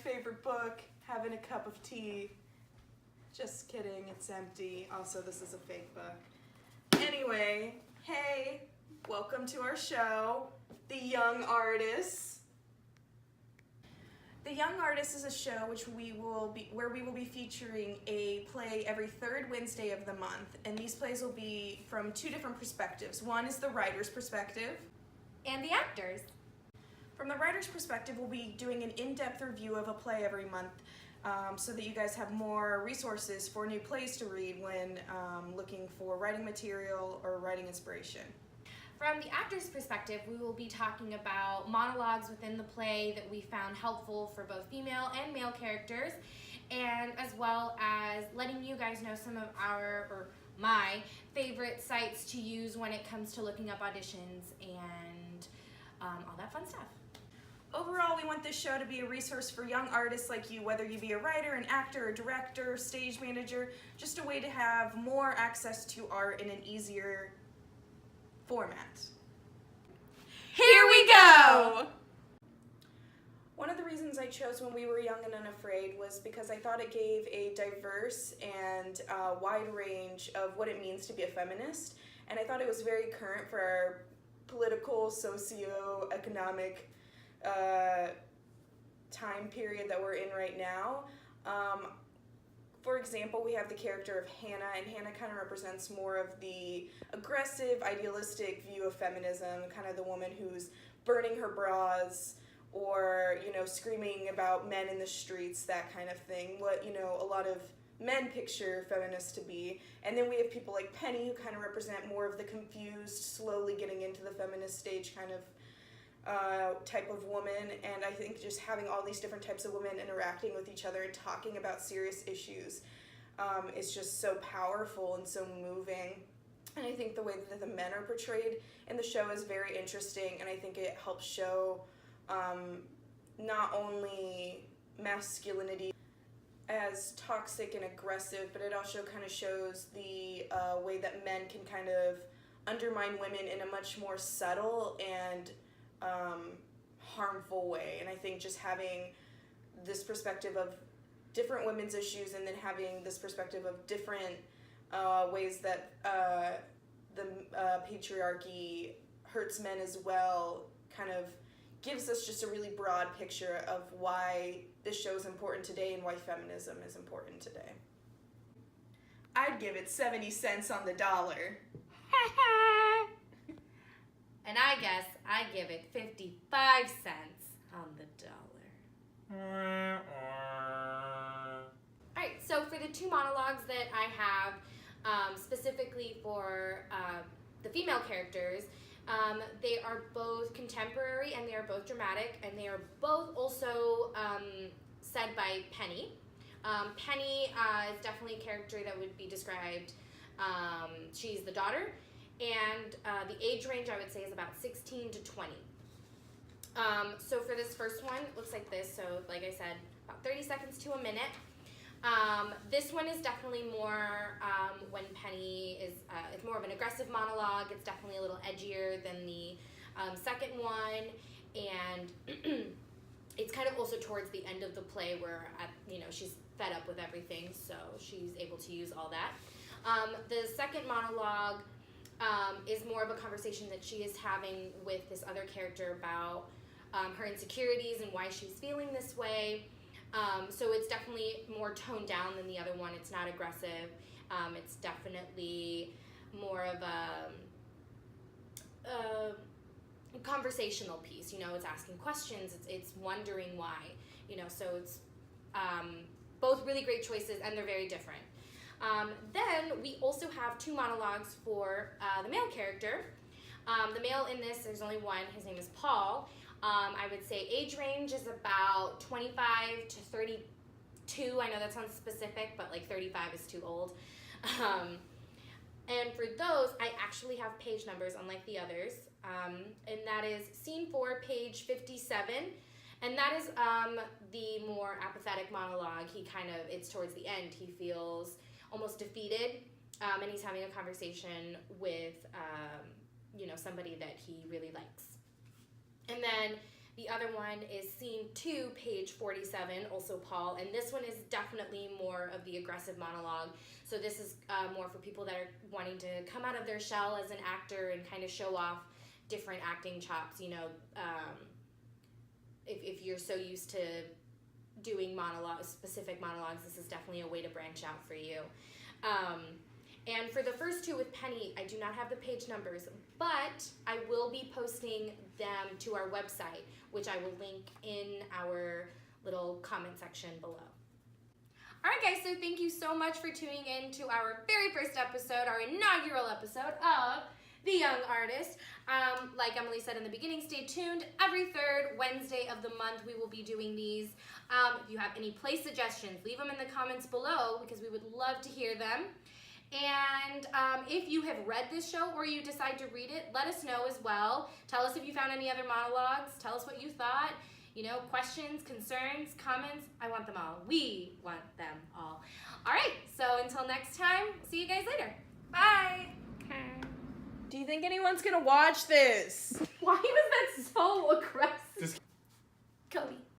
favorite book, having a cup of tea. Just kidding, it's empty. Also, this is a fake book. Anyway, hey, welcome to our show, The Young Artists. The Young Artists is a show where we will be featuring a play every third Wednesday of the month, and these plays will be from two different perspectives. One is the writer's perspective. And the actors. From the writer's perspective, we'll be doing an in-depth review of a play every month so that you guys have more resources for new plays to read when looking for writing material or writing inspiration. From the actor's perspective, we will be talking about monologues within the play that we found helpful for both female and male characters, and as well as letting you guys know some of my favorite sites to use when it comes to looking up auditions and all that fun stuff. Overall, we want this show to be a resource for young artists like you, whether you be a writer, an actor, a director, stage manager, just a way to have more access to art in an easier format. Here we go! One of the reasons I chose When We Were Young and Unafraid was because I thought it gave a diverse and wide range of what it means to be a feminist, and I thought it was very current for our political, socio-economic time period that we're in right now. For example, we have the character of Hannah, and Hannah kind of represents more of the aggressive, idealistic view of feminism, kind of the woman who's burning her bras or, screaming about men in the streets, that kind of thing, what, a lot of men picture feminists to be. And then we have people like Penny, who kind of represent more of the confused, slowly getting into the feminist stage kind of type of woman. And I think just having all these different types of women interacting with each other and talking about serious issues is just so powerful and so moving. And I think the way that the men are portrayed in the show is very interesting, and I think it helps show not only masculinity as toxic and aggressive, but it also kind of shows the way that men can kind of undermine women in a much more subtle and harmful way. And I think just having this perspective of different women's issues, and then having this perspective of different ways that the patriarchy hurts men as well, kind of gives us just a really broad picture of why this show is important today and why feminism is important today. I'd give it 70 cents on the dollar. And I guess I give it 55 cents on the dollar. Alright, so for the two monologues that I have, specifically for the female characters, they are both contemporary and they are both dramatic, and they are both also said by Penny. Penny is definitely a character that would be described, she's the daughter, and the age range I would say is about 16 to 20. So for this first one, it looks like this, so like I said, about 30 seconds to a minute. This one is definitely more when Penny is, it's more of an aggressive monologue. It's definitely a little edgier than the second one, and it's kind of also towards the end of the play where, she's fed up with everything, so she's able to use all that. The second monologue is more of a conversation that she is having with this other character about her insecurities and why she's feeling this way. So it's definitely more toned down than the other one. It's not aggressive. It's definitely more of a conversational piece. It's asking questions. It's wondering why. So it's both really great choices, and they're very different. Then we also have two monologues for the male character. The male in this, there's only one. His name is Paul. I would say age range is about 25 to 32. I know that sounds specific, but like 35 is too old. And for those, I actually have page numbers unlike the others. And that is scene 4, page 57. And that is the more apathetic monologue. It's towards the end. He feels almost defeated, and he's having a conversation with, somebody that he really likes. And then The other one is Scene 2, page 47, also Paul, and this one is definitely more of the aggressive monologue. So this is more for people that are wanting to come out of their shell as an actor and kind of show off different acting chops. You know, if you're so used to doing specific monologues, this is definitely a way to branch out for you. And for the first two with Penny, I do not have the page numbers, but I will be posting them to our website, which I will link in our little comment section below. All right, guys, so thank you so much for tuning in to our very first episode, our inaugural episode of The Young Artist. Like Emily said in the beginning, stay tuned. Every third Wednesday of the month, we will be doing these. If you have any play suggestions, leave them in the comments below because we would love to hear them. And if you have read this show or you decide to read it, let us know as well. Tell us if you found any other monologues. Tell us what you thought. You know, questions, concerns, comments. I want them all. We want them all. All right, so until next time, see you guys later. Bye. Okay. Do you think anyone's gonna watch this? Why was that so aggressive? Just- Cody.